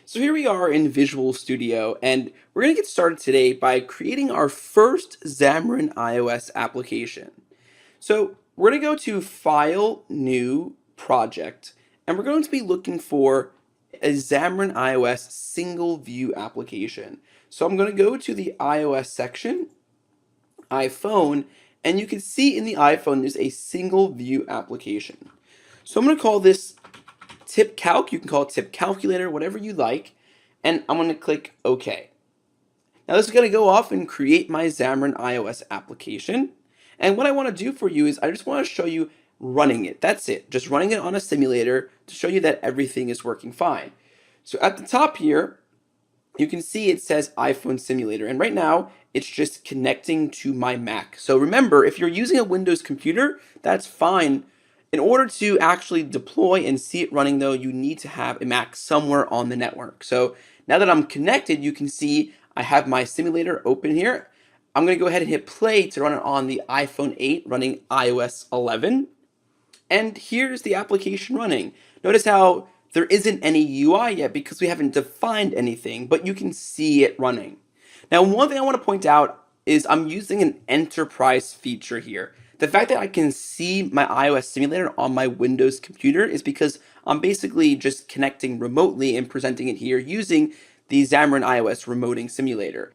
So here we are in Visual Studio, and we're going to get started today by creating our first Xamarin iOS application. So we're going to go to File, New, Project, and we're going to be looking for a Xamarin iOS single view application. So I'm going to go to the iOS section, iPhone, and you can see in the iPhone there's a single view application. So I'm going to call this Tip Calc. You can call it Tip Calculator, whatever you like. And I'm going to click OK. Now this is going to go off and create my Xamarin iOS application. And what I want to do for you is I just want to show you running it. That's it. Just running it on a simulator to show you that everything is working fine. So at the top here, you can see it says iPhone Simulator. And right now, it's just connecting to my Mac. So remember, if you're using a Windows computer, that's fine. In order to actually deploy and see it running though, you need to have a Mac somewhere on the network. So now that I'm connected, you can see I have my simulator open here. I'm going to go ahead and hit play to run it on the iPhone 8 running iOS 11. And here's the application running. Notice how there isn't any UI yet because we haven't defined anything, but you can see it running. Now, one thing I want to point out is I'm using an enterprise feature here. The fact that I can see my iOS simulator on my Windows computer is because I'm basically just connecting remotely and presenting it here using the Xamarin iOS remoting simulator.